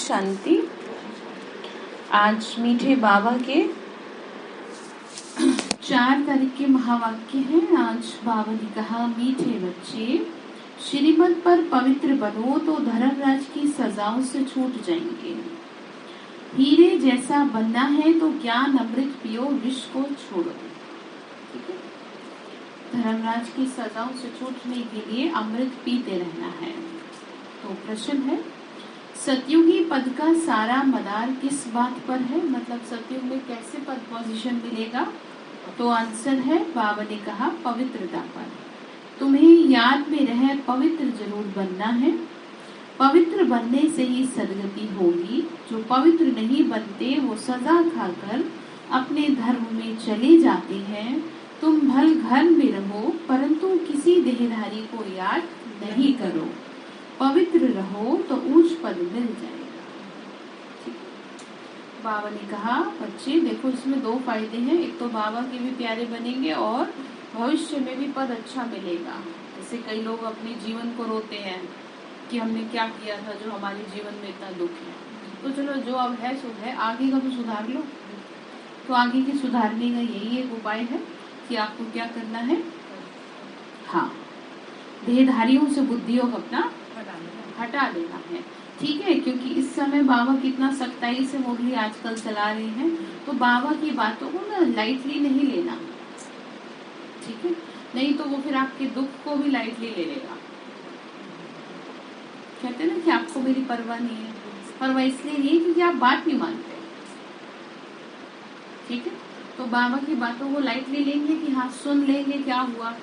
शांति। आज मीठे बाबा के 4 तारीख के महावाक्य हैं। आज बाबा ने कहा, मीठे बच्चे, श्रीमत पर पवित्र बनो तो धर्मराज की सजाओं से छूट जाएंगे। हीरे जैसा बनना है तो ज्ञान अमृत पियो, विष को छोड़ो। ठीक है, धर्मराज की सजाओं से छूटने के लिए अमृत पीते रहना है। तो प्रश्न है, सतयुगी पद का सारा मदार किस बात पर है? मतलब सतयुग में कैसे पद पोजीशन मिलेगा? तो आंसर है, बाबा ने कहा, पवित्रता पर। तुम्हें याद में रहे पवित्र जरूर बनना है। पवित्र बनने से ही सदगति होगी। जो पवित्र नहीं बनते वो सजा खाकर अपने धर्म में चले जाते हैं। तुम भल घर में रहो परंतु किसी देहधारी को याद नहीं करो। पवित्र रहो तो ऊंच पद मिल जाएगा। बाबा ने कहा, बच्चे देखो, इसमें 2 फायदे हैं। एक तो बाबा के भी प्यारे बनेंगे और भविष्य में भी पद अच्छा मिलेगा। जैसे कई लोग अपने जीवन को रोते हैं कि हमने क्या किया था जो हमारे जीवन में इतना दुख है। तो चलो, जो अब है सो है, आगे का तो सुधार लो। तो आगे के सुधारने का यही एक उपाय है कि आपको क्या करना है। हाँ, देहधारियों से बुद्धियोग अपना हटा देना है। ठीक है, क्योंकि इस समय बाबा कितना सख्ताई से मुरली आजकल चला रहे हैं, तो बाबा की बातों को ना लाइटली नहीं लेना। ठीक है, नहीं तो वो फिर आपके दुख को भी लाइटली ले लेगा। कहते हैं ना कि आपको मेरी परवाह नहीं है। परवाह इसलिए नहीं क्योंकि आप बात नहीं मानते। ठीक है, तो बाबा की बातों को लाइटली लेंगे कि हाँ सुन लेंगे, क्या हुआ।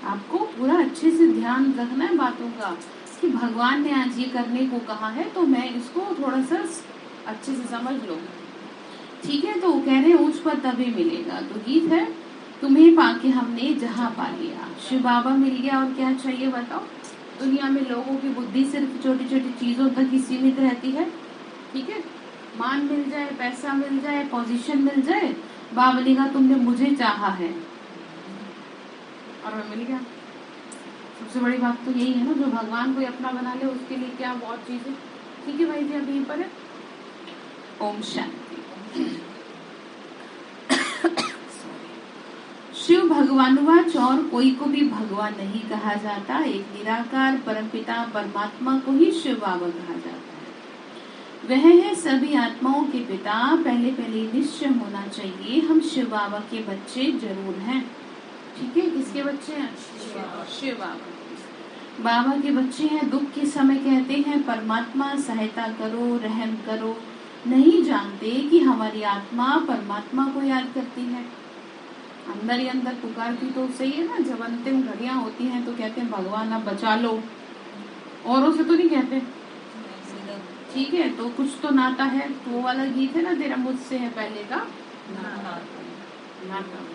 आपको पूरा अच्छे से ध्यान रखना है बातों का कि भगवान ने आज ये करने को कहा है तो मैं इसको थोड़ा सा अच्छे से समझ लो। ठीक है, तो वो कह रहे हैं ऊंच पर तभी मिलेगा। तो गीत है, तुम्हें पाके हमने जहां पा लिया। शिव बाबा मिल गया और क्या चाहिए बताओ। दुनिया में लोगों की बुद्धि सिर्फ छोटी छोटी चीजों तक ही सीमित रहती है। ठीक है, मान मिल जाए, पैसा मिल जाए, पोजीशन मिल जाए। बाबा ने कहा, तुमने मुझे चाहा है और मैं मिल गया। सबसे बड़ी बात तो यही है ना, जो भगवान को अपना बना ले उसके लिए क्या बहुत चीजें। ठीक है भाई जी, अब यहीं पर है। ओम शांति। शिव भगवानुवाच, और कोई को भी भगवान नहीं कहा जाता। एक निराकार परमपिता परमात्मा को ही शिव बाबा कहा जाता है। वह है सभी आत्माओं के पिता। पहले पहले निश्चय होना चाहिए, हम शिव बाबा के बच्चे जरूर हैं। ठीक है, किसके बच्चे हैं? शिव बाबा। बाबा के बच्चे हैं। दुख के समय कहते हैं, परमात्मा सहायता करो, रहम करो। नहीं जानते कि हमारी आत्मा परमात्मा को याद करती है। अंदर ही अंदर पुकारती तो सही है ना। जब अंतिम घड़ियां होती हैं तो कहते हैं, भगवान अब बचा लो। औरों से तो नहीं कहते। ठीक है, तो कुछ तो नाता है। वो वाला गीत है ना, तेरा मुझसे है पहले का नाता।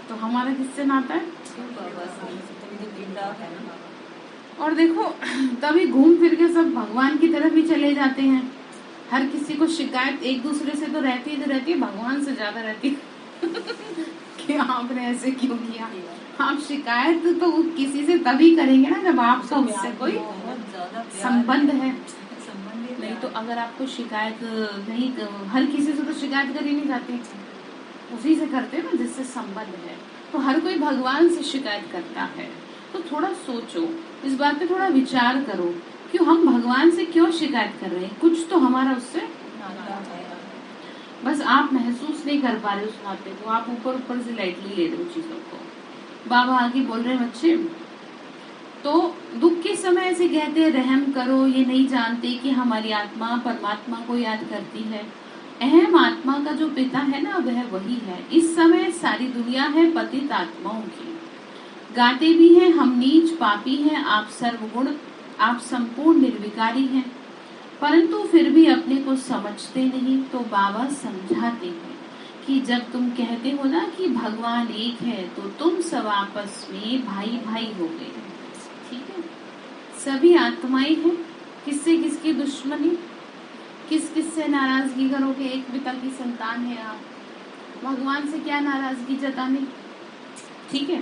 तो हमारा किससे नाता है? और देखो, तभी घूम फिर के सब भगवान की तरफ ही चले जाते हैं। हर किसी को शिकायत एक दूसरे से तो रहती है, भगवान से ज्यादा रहती है कि आपने ऐसे क्यों किया। आप शिकायत तो किसी से तभी करेंगे ना जब आपका उससे कोई संबंध है। नहीं तो अगर आपको शिकायत नहीं, हर किसी से तो शिकायत करी नहीं जाती, उसी से करते हैं ना जिससे संबंध है। तो हर कोई भगवान से शिकायत करता है। तो थोड़ा सोचो, इस बात पे थोड़ा विचार करो कि हम भगवान से क्यों शिकायत कर रहे हैं। कुछ तो हमारा उससे बस आप महसूस नहीं कर पा रहे उस नाते को। आप ऊपर ऊपर से लाइटली ले रहे हो चीजों को। बाबा आगे बोल रहे हैं, बच्चे तो दुख के समय ऐसे कहते हैं, रहम करो। ये नहीं जानते कि हमारी आत्मा परमात्मा को याद करती है। अहम आत्मा का जो पिता है ना, वह वही है। इस समय सारी दुनिया है पतित आत्माओं की। गाते भी हैं, हम नीच पापी हैं, आप सर्वगुण, आप संपूर्ण निर्विकारी हैं। परंतु फिर भी अपने को समझते नहीं। तो बाबा समझाते हैं कि जब तुम कहते हो ना कि भगवान एक है, तो तुम सब आपस में भाई भाई हो गए। ठीक है, सभी आत्माएं हैं। किससे किसकी दुश्मनी, किस किस से नाराजगी करोगे? एक पिता की संतान है आप, भगवान से क्या नाराजगी जतानी। ठीक है,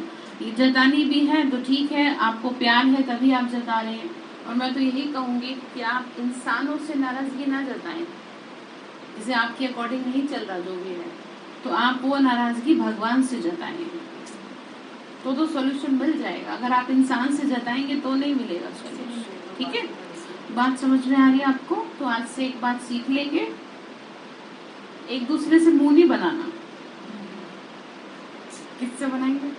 जतानी भी है तो ठीक है, आपको प्यार है तभी आप जता रहे हैं। और मैं तो यही कहूंगी कि आप इंसानों से नाराजगी ना जताएं, जैसे आपके अकॉर्डिंग नहीं चल रहा जो भी है, तो आप वो नाराजगी भगवान से जताएं, तो सॉल्यूशन मिल जाएगा। अगर आप इंसान से जताएंगे तो नहीं मिलेगा सॉल्यूशन। ठीक है, बात समझ में आ रही है आपको? तो आज से एक बात सीख लेंगे, एक दूसरे से मुंह नहीं बनाना। किससे बनाएंगे?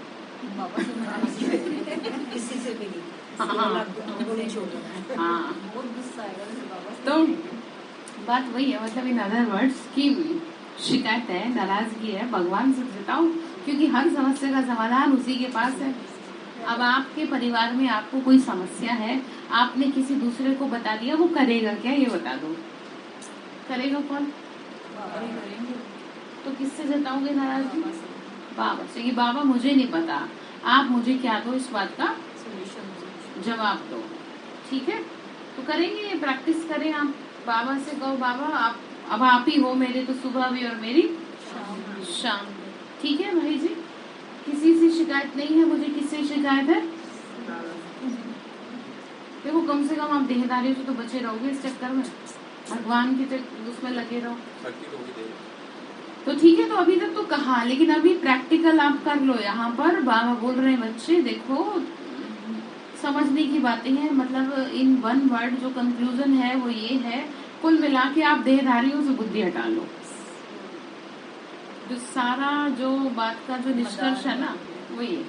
बाबा से बनाएंगे, किसी से भी नहीं। हाँ, बहुत गुस्सा आएगा तो बात वही है, मतलब इन अदर वर्ड्स की शिकायत है, नाराजगी है, भगवान से जताओ, क्योंकि हर समस्या का समाधान उसी के पास है। अब आपके परिवार में आपको कोई समस्या है, आपने किसी दूसरे को बता दिया, वो करेगा क्या ये बता दो? करेगा कौन? बाबा ही करेंगे। तो किससे जताओगे नाराजगी? बाबा से। कि बाबा मुझे नहीं पता, आप मुझे क्या दो, इस बात का जवाब दो। ठीक है, तो करेंगे ये, प्रैक्टिस करें आप। बाबा से कहो, बाबा आप अब आप ही हो मेरे, तो सुबह भी और मेरी शाम। ठीक है भाई जी, किसी से शिकायत नहीं है मुझे। किससे शिकायत है? देखो कम से कम आप देहदारियों से तो बचे रहोगे इस चक्कर में, भगवान के उसमें लगे रहो। तो ठीक है, तो अभी तक तो कहा, लेकिन अभी प्रैक्टिकल आप कर लो। यहाँ पर बाबा बोल रहे हैं बच्चे देखो, समझने की बातें हैं, मतलब इन वन वर्ड जो कंक्लूजन है वो ये है, कुल मिला के आप देहधारियों से बुद्धि हटा लो। जो सारा जो बात का जो निष्कर्ष है ना वो ये है,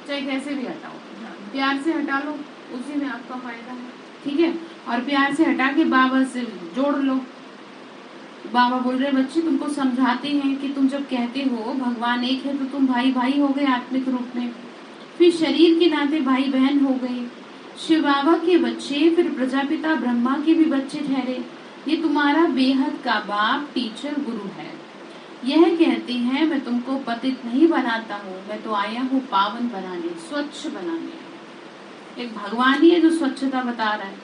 चाहे कैसे भी हटाओ, प्यार से हटा लो, उसी में आपका फायदा है। ठीक है, और प्यार से हटा के बाबा से जोड़ लो। बाबा बोल रहे बच्चे तुमको समझाते हैं कि तुम जब कहते हो भगवान एक है, तो तुम भाई भाई हो गए आत्मिक रूप में, फिर शरीर के नाते भाई बहन हो गए, शिव बाबा के बच्चे, फिर प्रजापिता ब्रह्मा के भी बच्चे ठहरे। ये तुम्हारा बेहद का बाप, टीचर, गुरु है। यह कहते हैं मैं तुमको पतित नहीं बनाता हूँ, मैं तो आया हूँ पावन बनाने, स्वच्छ बनाने। एक भगवान ही है जो स्वच्छता बता रहा है,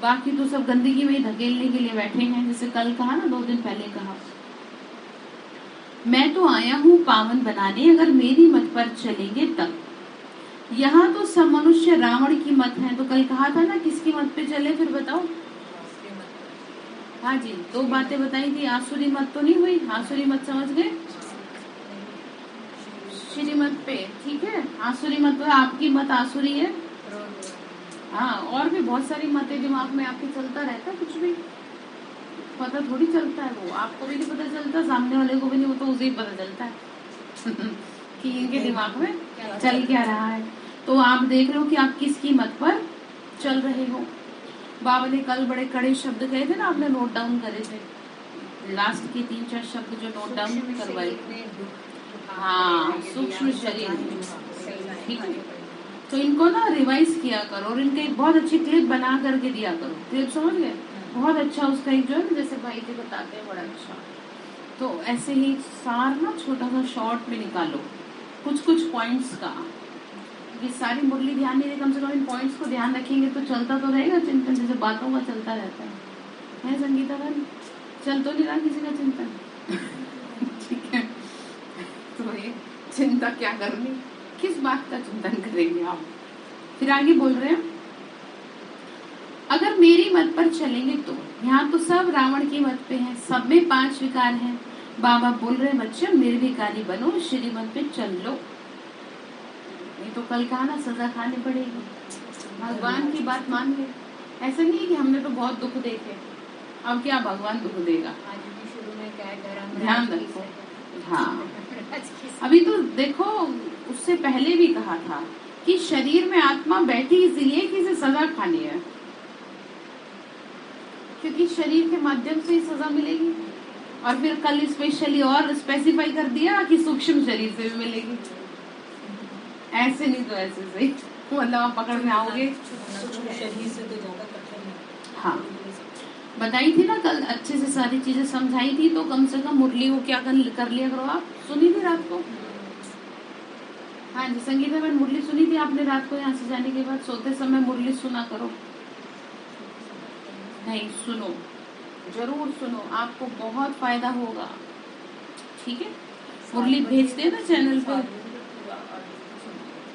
बाकी तो सब गंदगी में ही धकेलने के लिए बैठे हैं। जैसे कल कहा ना, 2 दिन पहले कहा, मैं तो आया हूँ पावन बनाने, अगर मेरी मत पर चलेंगे तब। यहाँ तो सब मनुष्य रावण की मत है, तो कल कहा था ना किसकी मत पे चले, फिर बताओ। हाँ जी, 2 बातें बताई थी, आसुरी मत तो नहीं हुई, आसुरी मत समझ गए, श्री मत पे। ठीक है, आसुरी मत तो आपकी मत आसुरी है। हाँ, और भी बहुत सारी मतें दिमाग में आपके चलता रहता, कुछ भी पता थोड़ी चलता है, वो आपको भी नहीं पता चलता, सामने वाले को भी नहीं, वो तो उसे ही पता चलता है कि इनके दिमाग में चल क्या रहा है। तो आप देख लो कि आप किसकी मत पर चल रहे हो। बाबा ने कल बड़े कड़े शब्द कहे थे ना, आपने नोट डाउन करे थे, लास्ट के 3-4 शब्द जो नोट डाउन करवाए। हाँ, सूक्ष्म शरीर। ठीक है, तो इनको ना रिवाइज किया करो, और इनके एक बहुत अच्छी क्लिप बना करके दिया करो। क्लिप समझ गए? बहुत अच्छा उसका एक जो है, जैसे भाई जी बताते हैं, बड़ा अच्छा। तो ऐसे ही सार ना छोटा सा शॉर्ट में निकालो, कुछ कुछ पॉइंट्स का। ये सारी मुरली ध्यान नहीं दे, कम से कम इन पॉइंट्स को ध्यान रखेंगे तो चलता तो रहेगा चिंतन, जैसे बातों का चलता रहता है संगीता बहन? चल तो नहीं रहा किसी का चिंतन ठीक है, तो ये चिंता क्या करनी, किस बात का चिंतन करेंगे आप? फिर आगे बोल रहे हैं, अगर मेरी मत पर चलेंगे तो। यहाँ तो सब रावण की मत पे है, सब में 5 विकार हैं। बाबा बोल रहे बच्चे निर्विकारी बनो, श्रीमत पे चल लो। नहीं तो कल कहा ना सजा खानी पड़ेगी, भगवान की बात मान ले। ऐसा नहीं है कि हमने तो बहुत दुख देखे, अब क्या भगवान दुख देगा? शुरू में क्या ध्यान रखो। हाँ, अभी तो देखो, उससे पहले भी कहा था कि शरीर में आत्मा बैठी इसलिए कि इसे सजा खानी है, क्योंकि शरीर के माध्यम से ही सजा मिलेगी। और फिर कल स्पेशली और स्पेसिफाई कर दिया कि सूक्ष्म शरीर से भी मिलेगी। ऐसे नहीं तो ऐसे सही, मतलब आप पकड़ में आओगे। शरीर से तो ज्यादा कठिन है। हाँ, बताई थी ना कल, अच्छे से सारी चीजें समझाई थी, तो कम से कम मुरली को क्या कर लिया करो। आप सुनी थी रात को? हाँ जी, संगीता मैंने मुरली सुनी थी आपने रात को? यहाँ से जाने के बाद सोते समय मुरली सुना करो। नहीं सुनो, जरूर सुनो, आपको बहुत फायदा होगा। ठीक है, मुरली भेजते हैं ना चैनल पे।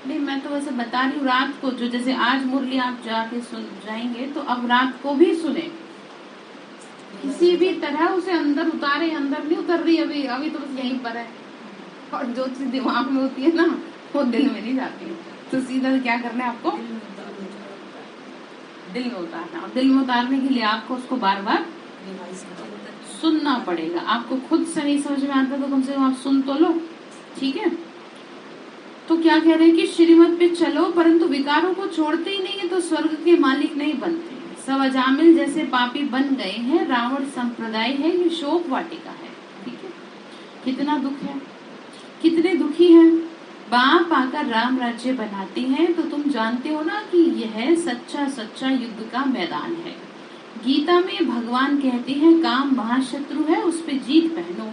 नहीं, मैं तो वैसे बता रही हूँ, रात को जो जैसे आज मुरली आप जाके सुन जाएंगे तो अब रात को भी सुने, किसी भी तरह उसे अंदर उतारे, अंदर नहीं उतर रही अभी, अभी तो बस यहीं पर है, और जो चीज दिमाग में होती है ना वो दिल में नहीं जाती है, तो सीधा क्या करना है आपको, दिल में उतारना। और दिल में उतारने के लिए आपको उसको बार बार सुनना पड़ेगा। आपको खुद से नहीं समझ में आता तो कम से कम आप सुन तो लो, ठीक है। तो क्या कह रहे हैं कि श्रीमत पे चलो, परंतु विकारों को छोड़ते ही नहीं है तो स्वर्ग के मालिक नहीं बनते। सब अजामिल जैसे पापी बन गए हैं, रावण संप्रदाय है, ये शोक वाटिका है, ठीक है। कितना दुख है, कितने दुखी हैं। बाप आकर राम राज्य बनाते हैं तो तुम जानते हो ना कि यह सच्चा सच्चा युद्ध का मैदान है। गीता में भगवान कहते हैं काम महाशत्रु है, उस पे जीत पहनो,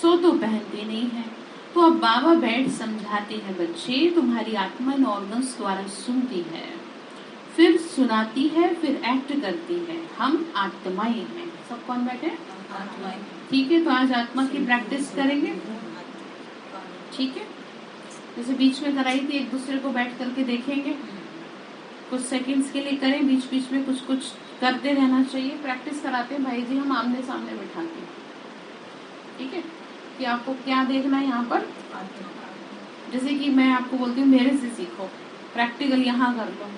सो तो पहनते नहीं है। तो अब बाबा बैठ समझाते हैं, बच्चे तुम्हारी आत्मा इन ऑर्गन्स द्वारा सुनती है, फिर सुनाती है, फिर एक्ट करती है। हम आत्माएं हैं। सब कौन बैठे, ठीक है। तो आज आत्मा की प्रैक्टिस करेंगे, ठीक है। जैसे बीच में कराई थी, एक दूसरे को बैठ करके देखेंगे, कुछ सेकंड्स के लिए करें, बीच बीच में कुछ कुछ करते रहना चाहिए। प्रैक्टिस कराते हैं भाई जी हम आमने सामने बैठाते हैं, ठीक है। कि आपको क्या देखना है यहाँ पर, जैसे कि मैं आपको बोलती हूँ मेरे से सीखो, प्रैक्टिकल यहाँ कर लो।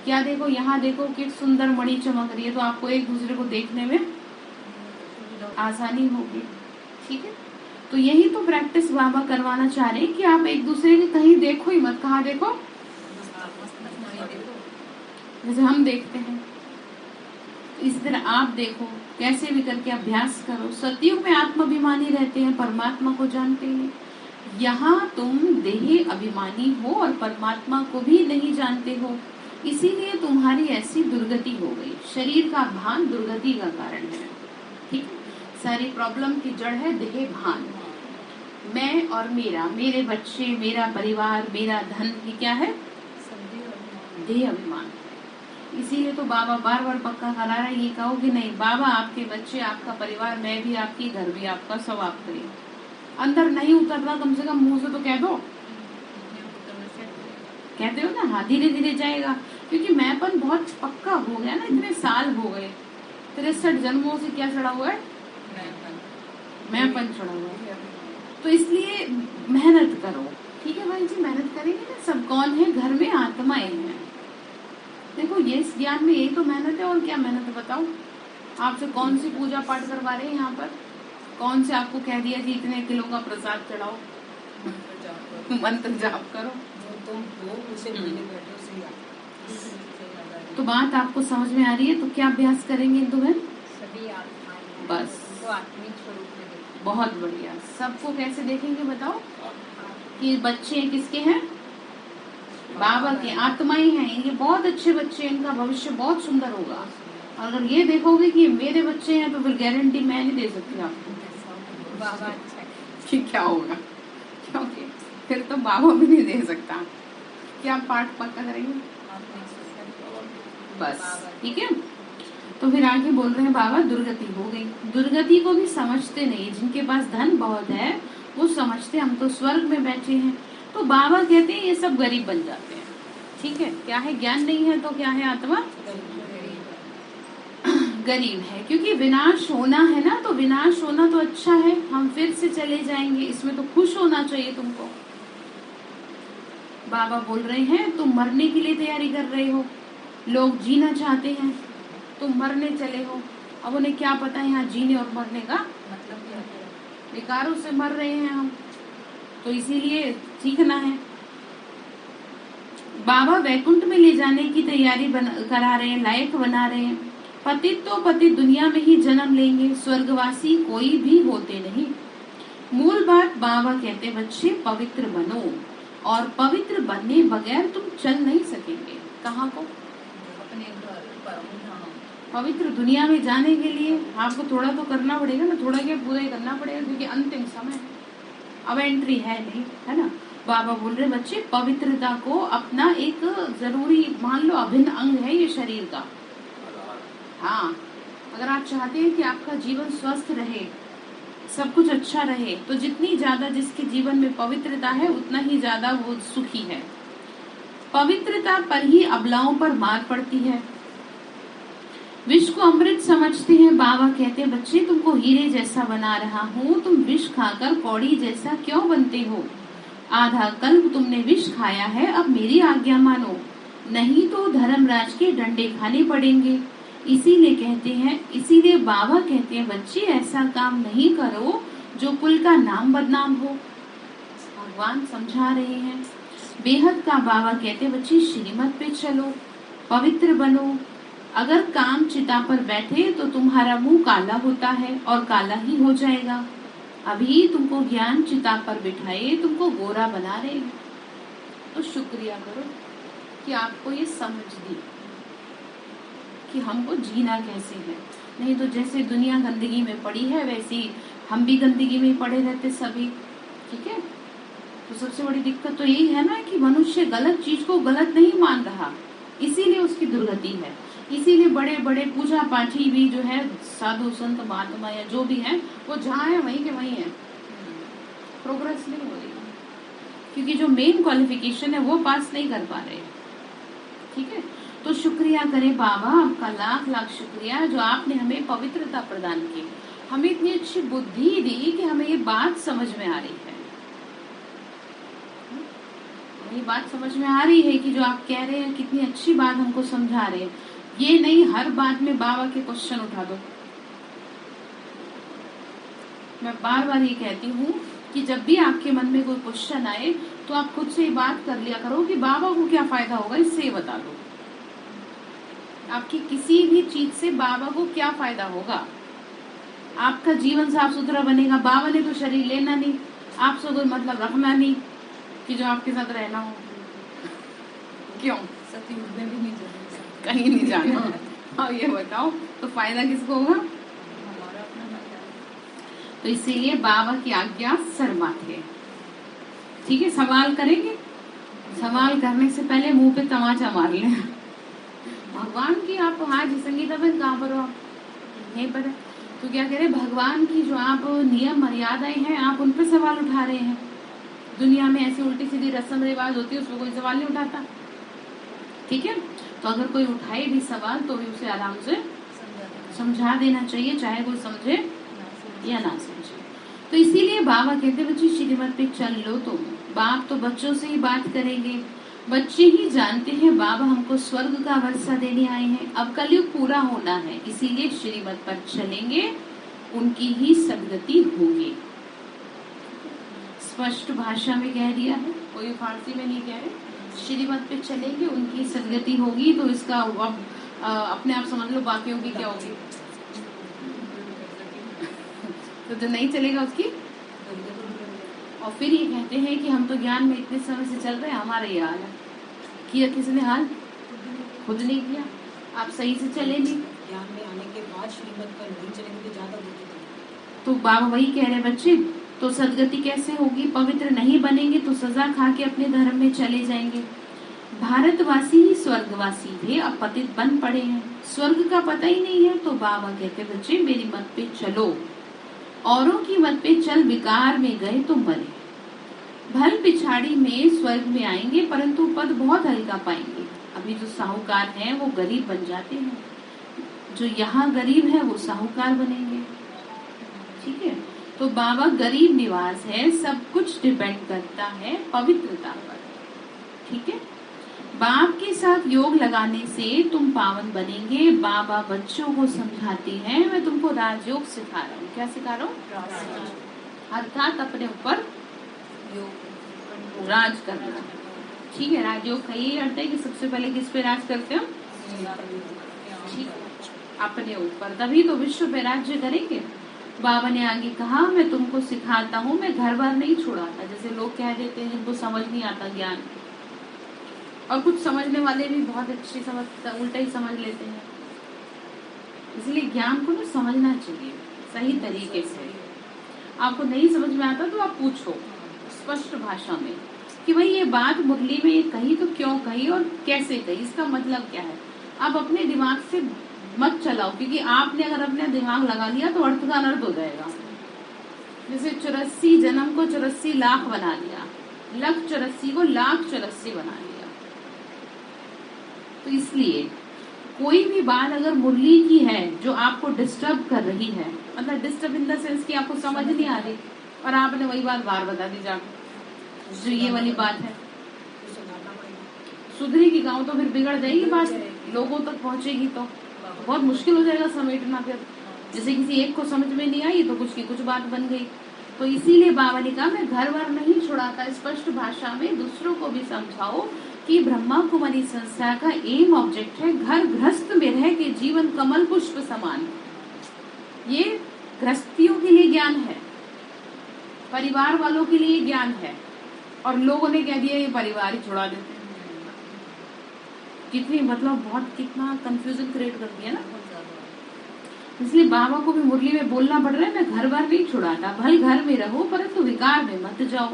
क्या देखो, यहाँ देखो कि सुंदर मणि चमक रही है, तो आपको एक दूसरे को देखने में आसानी होगी, ठीक है। तो यही तो प्रैक्टिस बाबा करवाना चाह रहे हैं कि आप एक दूसरे के कहीं देखो ही मत। कहाँ देखो, जैसे हम देखते हैं इस तरह आप देखो, कैसे भी करके अभ्यास करो। सतयुग में आत्माभिमानी रहते हैं, परमात्मा को जानते हैं। यहाँ तुम देह अभिमानी हो और परमात्मा को भी नहीं जानते हो, इसीलिए तुम्हारी ऐसी दुर्गति हो गई। शरीर का भान दुर्गति का कारण है, ठीक। सारी प्रॉब्लम की जड़ है देह भान। मैं और मेरा, मेरे बच्चे, मेरा परिवार, मेरा धन, ये क्या है, देह अभिमान। इसीलिए तो बाबा बार बार पक्का करा रहे हैं, ये कहो कि नहीं बाबा आपके बच्चे, आपका परिवार, मैं भी आपकी, घर भी आपका, सब आप करिए। अंदर नहीं उतरना, कम से कम मुंह से तो कह दो, कहते हो ना, हाँ धीरे धीरे जाएगा। क्योंकि मैंपन बहुत पक्का हो गया ना, इतने साल हो गए, 63 जन्मों से क्या चढ़ा हुआ है, मैंपन चढ़ा हुआ है। तो इसलिए मेहनत करो, ठीक है भाई जी, मेहनत करेंगे ना। सब कौन है, घर में आत्माएं हैं। देखो ये इस ज्ञान में यही तो मेहनत है, और क्या मेहनत है बताओ। आपसे कौन सी पूजा पाठ करवा रहे हैं यहाँ पर, कौन से आपको कह दिया कि इतने किलो का प्रसाद चढ़ाओ, मंत्र जाप करो, तो बात आपको समझ में आ रही है। तो क्या अभ्यास करेंगे इंदु बहन, बस बहुत बढ़िया। सबको कैसे देखेंगे बताओ, कि बच्चे किसके हैं, बाबा के, आत्माएं हैं, ये बहुत अच्छे बच्चे, इनका भविष्य बहुत सुंदर होगा। अगर ये देखोगे कि मेरे बच्चे हैं, तो फिर गारंटी मैं नहीं दे सकती आपको बाबा कि क्या होगा, क्योंकि फिर तो बाबा भी नहीं दे सकता। क्या पाठ पक्का करेंगे, बस, ठीक है। तो फिर आगे बोल रहे हैं बाबा दुर्गति हो गई। दुर्गति को भी समझते नहीं, जिनके पास धन बहुत है वो समझते हम तो स्वर्ग में बैठे हैं। तो बाबा कहते हैं ये सब गरीब बन जाते हैं, ठीक है। क्या है, ज्ञान नहीं है तो क्या है, आत्मा गरीब है। क्योंकि विनाश होना है ना, तो विनाश होना तो अच्छा है, हम फिर से चले जाएंगे, इसमें तो खुश होना चाहिए तुमको। बाबा बोल रहे हैं तुम मरने के लिए तैयारी कर रहे हो, लोग जीना चाहते हैं, तुम मरने चले हो। अब उन्हें क्या पता है यहाँ जीने और मरने का मतलब क्या है, विकारों से मर रहे हैं हम, तो इसीलिए सीखना है। बाबा वैकुंठ में ले जाने की तैयारी करा रहे हैं, लायक बना रहे हैं। पतित तो पतित दुनिया में ही जन्म लेंगे, स्वर्गवासी कोई भी होते नहीं। मूल बात बाबा कहते बच्चे पवित्र बनो, और पवित्र बनने बगैर तुम चल नहीं सकेंगे। कहाँ को, अपने घर, पवित्र दुनिया में जाने के लिए आपको थोड़ा तो करना पड़ेगा ना, थोड़ा क्या पूरा ही करना पड़ेगा, क्योंकि अंतिम समय अब एंट्री है नहीं, है ना। बाबा बोल रहे बच्चे पवित्रता को अपना एक जरूरी मान लो, अभिन्न अंग है ये शरीर का। हाँ, अगर आप चाहते हैं कि आपका जीवन स्वस्थ रहे, सब कुछ अच्छा रहे, तो जितनी ज्यादा जिसके जीवन में पवित्रता है उतना ही ज्यादा वो सुखी है। पवित्रता पर ही अबलाओं पर मार पड़ती है। विष को अमृत समझते हैं। बाबा कहते हैं बच्चे तुमको हीरे जैसा बना रहा हूँ, तुम विष खाकर कौड़ी जैसा क्यों बनते हो? आधा कल्प तुमने विष खाया है, अब मेरी आज्ञा मानो, नहीं तो धर्मराज के डंडे खाने पड़ेंगे। इसीलिए बाबा कहते हैं बच्चे ऐसा काम नहीं करो जो कुल का नाम बदनाम हो। भगवान समझा रहे हैं। बेहद का बाबा कहते हैं बच्चे श्रीमत पे चलो, पवित्र बनो। अगर काम चिता पर बैठे तो तुम्हारा मुंह काला होता है और काला ही हो जाएगा। अभी तुमको ज्ञान चिता पर बिठाए तुमको गोरा बना रहे हैं, तो शुक्रिया करो कि आपको ये समझ दी कि हमको जीना कैसे है। नहीं तो जैसे दुनिया गंदगी में पड़ी है वैसे ही हम भी गंदगी में पड़े रहते सभी। ठीक है, तो सबसे बड़ी दिक्कत तो यही है ना कि मनुष्य गलत चीज को गलत नहीं मान रहा, इसीलिए उसकी दुर्गति है। इसीलिए बड़े बड़े पूजा पाठी भी जो है, साधु संत महात्मा या जो भी है, वो जहाँ है वहीं के वहीं है, प्रोग्रेस नहीं हो रही, क्योंकि जो मेन क्वालिफिकेशन है वो पास नहीं कर पा रहे। ठीक है, तो शुक्रिया करें बाबा, आपका लाख लाख शुक्रिया जो आपने हमें पवित्रता प्रदान की, हमें इतनी अच्छी बुद्धि दी कि हमें ये बात समझ में आ रही है। ये बात समझ में आ रही है कि जो आप कह रहे हैं कितनी अच्छी बात हमको समझा रहे हैं। ये नहीं हर बात में बाबा के क्वेश्चन उठा दो। मैं बार बार ये कहती हूँ कि जब भी आपके मन में कोई क्वेश्चन आए तो आप खुद से बात कर लिया करो कि बाबा को क्या फायदा होगा, इससे बता दो। आपकी किसी भी चीज से बाबा को क्या फायदा होगा? आपका जीवन साफ सुथरा बनेगा। बाबा ने तो शरीर लेना नहीं, आपसे कोई मतलब रखना नहीं कि जो आपके साथ रहना हो। क्यों? सतयुग में भी नहीं जाना, कहीं नहीं जाना। हाँ, ये बताओ तो फायदा किसको होगा? हमारा अपना फायदा। तो इसीलिए बाबा की आज्ञा सरमाथे। ठीक है, सवाल करेंगे? सवाल करने से पहले मुंह पे तमाचा मार लें। भगवान की आप हाँ जी संगीता बहन कहाँ पर हो आप? यहीं पर है। तो क्या कह रहे, भगवान की जो आप नियम मर्यादाएं हैं आप उन पर सवाल उठा रहे हैं। दुनिया में ऐसी उल्टी सीधी रस्म रिवाज होती है, उसमें कोई सवाल नहीं उठाता। ठीक है, तो अगर कोई उठाए भी सवाल तो भी उसे आराम से समझा देना चाहिए, चाहे कोई समझे या ना समझे। तो इसीलिए बाबा कहते बच्चे श्रीमत पे चल लो। तो बाप तो बच्चों से ही बात करेंगे, बच्चे ही जानते हैं बाबा हमको स्वर्ग का वर्षा देने आए हैं। अब कलयुग पूरा होना है, इसीलिए श्रीमत पर चलेंगे, उनकी ही सदगति होगी। स्पष्ट भाषा में कह दिया है, कोई फारसी में नहीं कह रहे। श्रीमत पे चलेंगे, उनकी सदगति होगी। तो इसका अब अपने आप समझ लो बाकियों की क्या होगी। तो जो नहीं चलेगा उसकी। और फिर ये कहते हैं कि हम तो ज्ञान में इतने समय से चल रहे हैं, हमारा ये हाल है। किया किसने हाल? खुद नहीं किया। आप सही से चले नहीं। ज्ञान में आने के बाद श्रीमत पर नहीं चलेंगे तो ज्यादा दुखी। तो बाबा वही कह रहे बच्चे, तो सदगति कैसे होगी? पवित्र नहीं बनेंगे तो सजा खा के अपने धर्म में चले जाएंगे। भारतवासी ही स्वर्गवासी थे, अब पतित बन पड़े हैं, स्वर्ग का पता ही नहीं है। तो बाबा कहते बच्चे मेरी मत पे चलो, औरों की मत पे चल विकार में गए तो मरे। भल पिछाड़ी में स्वर्ग में आएंगे परंतु पद बहुत हल्का पाएंगे। अभी जो साहूकार हैं वो गरीब बन जाते हैं, जो यहाँ गरीब है वो साहूकार बनेंगे। ठीक है, तो बाबा गरीब निवास है, सब कुछ डिपेंड करता है पवित्रता पर। ठीक है, बाप के साथ योग लगाने से तुम पावन बनेंगे। बाबा बच्चों को समझाते हैं, मैं तुमको राजयोग सिखा रहा हूँ। क्या सिखा रहा हूँ? अर्थात अपने ऊपर राज करना। ठीक है, राजयोग का यही अर्थ है कि सबसे पहले किस पे राज करते हो? ठीक, अपने ऊपर, तभी तो विश्व पे राज्य करेंगे। बाबा ने आगे कहा मैं तुमको सिखाता हूँ, मैं घर बार नहीं छुड़ाता। जैसे लोग कह देते हैं जिनको समझ नहीं आता ज्ञान, और कुछ समझने वाले भी बहुत अच्छी उल्टा ही समझ लेते हैं। इसलिए ज्ञान को ना समझना चाहिए सही तरीके से। आपको नहीं समझ में आता तो आप पूछो स्पष्ट भाषा में कि भाई ये बात मुरली में ये कही तो क्यों कही और कैसे कही, इसका मतलब क्या है। आप अपने दिमाग से मत चलाओ, क्योंकि आपने अगर अपना दिमाग लगा लिया तो अर्थ का अनर्थ हो जाएगा। जैसे 84 जन्म को 84 लाख बना दिया, 1,84,00,000 को 1,84,00,000 बना दिया। तो इसलिए कोई भी बात अगर मुरली की है जो आपको डिस्टर्ब कर रही है, मतलब डिस्टर्ब इन द सेंस कि आपको समझ नहीं आ रही और आपने वही बात बार बता दी जाकर, जो ये वाली बात है, सुधरेगी गाँव तो फिर बिगड़ जाएगी बात, लोगों तक पहुंचेगी तो बहुत मुश्किल हो जाएगा समेटना। फिर जैसे किसी एक को समझ में नहीं आई तो कुछ की कुछ बात बन गई। तो इसीलिए बाबा ने कहा मैं घर बार नहीं छुड़ाता, स्पष्ट भाषा में दूसरों को भी समझाओ कि ब्रह्मा कुमारी संस्था का एम ऑब्जेक्ट है घर गृहस्थ में रह के जीवन कमल पुष्प समान। ये गृहस्थियों के लिए ज्ञान है, परिवार वालों के लिए ज्ञान है, और लोगों ने कह दिया ये परिवार ही छुड़ा देते हैं। कितनी मतलब बहुत कितना कंफ्यूजन क्रिएट कर दिया ना। इसलिए बाबा को भी मुरली में बोलना पड़ रहा है मैं घर बार नहीं छुड़ाता, भले घर में रहो परंतु विकार में मत जाओ,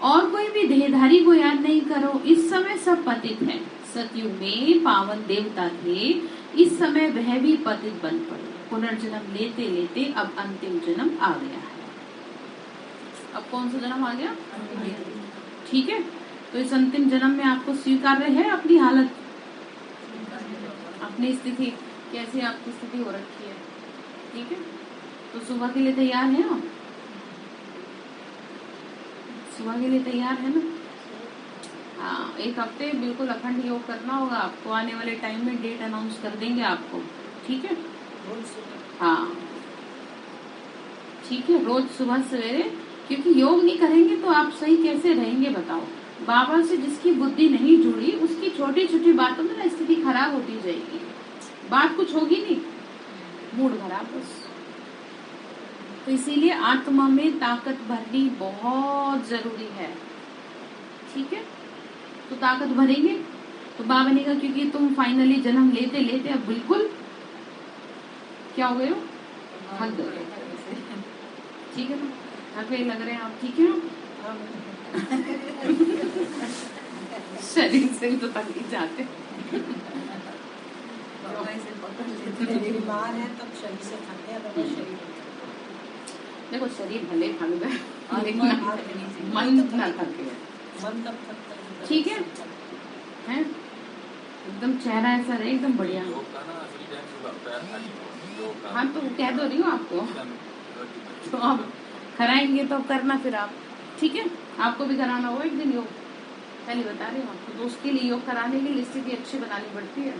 और कोई भी देहधारी को याद नहीं करो। इस समय सब पतित हैं, सतयुग में पावन देवता थे, इस समय वह भी पतित बन पड़े, पुनर्जन्म लेते लेते अब अंतिम जन्म आ गया है। अब कौन सा जन्म आ गया? ठीक है, तो इस अंतिम जन्म में आपको स्वीकार्य है अपनी हालत, अपनी स्थिति, कैसी आपकी स्थिति हो रखी है। ठीक है, तो सुबह के लिए तैयार है आप? सुबह के लिए तैयार है ना? हाँ, एक हफ्ते बिल्कुल अखंड योग करना होगा आपको। आने वाले टाइम में डेट अनाउंस कर देंगे आपको। ठीक है, हाँ ठीक है, रोज सुबह सवेरे, क्योंकि योग नहीं करेंगे तो आप सही कैसे रहेंगे बताओ। बाबा से जिसकी बुद्धि नहीं जुड़ी उसकी छोटी छोटी बातों में ना स्थिति खराब होती जाएगी, बात कुछ होगी नहीं, मूड खराब बस। तो इसीलिए आत्मा में ताकत भरनी बहुत जरूरी है। ठीक है, तो ताकत भरेंगे तो बाबा ने कहा क्योंकि तुम फाइनली जन्म लेते लेते अब बिल्कुल क्या हो गए हो, थक गए। ठीक है ना, थके लग रहे हैं आप, ठीक है ना? शरीर से भी तो थक ही जाते। बीमार है तब शरीर से थकते हैं, तब शरीर देखो शरीर भले थक गए लेकिन मन ना थके, मन तब थकता है। ठीक है, हैं? एकदम चेहरा ऐसा रहे एकदम बढ़िया। हाँ तो कह दो रही हूँ आपको, तो आप कराएंगे तो करना फिर आप। ठीक है, आपको भी कराना हो एक दिन योग, पहले बता रही हूँ आपको। तो उसके लिए योग कराने के लिए स्थिति अच्छी बनानी पड़ती है।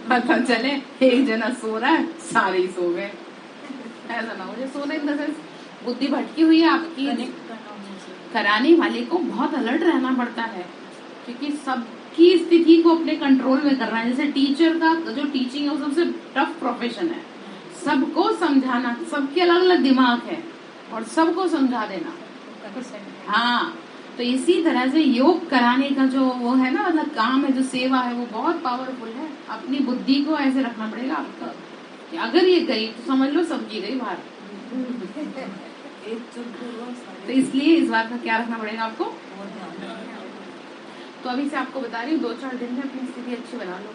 पता चले एक जना सो रहा है सारे ही सो गए, ऐसा ना हो जाए। सोने इन द सेंस बुद्धि भटकी हुई है आपकी। कराने वाले को बहुत अलर्ट रहना पड़ता है, क्योंकि सबकी स्थिति को अपने कंट्रोल में करना है। जैसे टीचर का जो टीचिंग है वो सबसे टफ प्रोफेशन है, सबको समझाना, सबके अलग अलग दिमाग है और सबको समझा देना। हाँ, तो इसी तरह से योग कराने का जो वो है ना, मतलब काम है, जो सेवा है, वो बहुत पावरफुल है। अपनी बुद्धि को ऐसे रखना पड़ेगा आपको कि अगर ये गई तो समझ लो सबकी गई बाहर। तो इसलिए इस बात का क्या रखना पड़ेगा आपको। तो अभी से आपको बता रही हूँ 2-4 दिन में अपनी स्थिति अच्छी बना लो।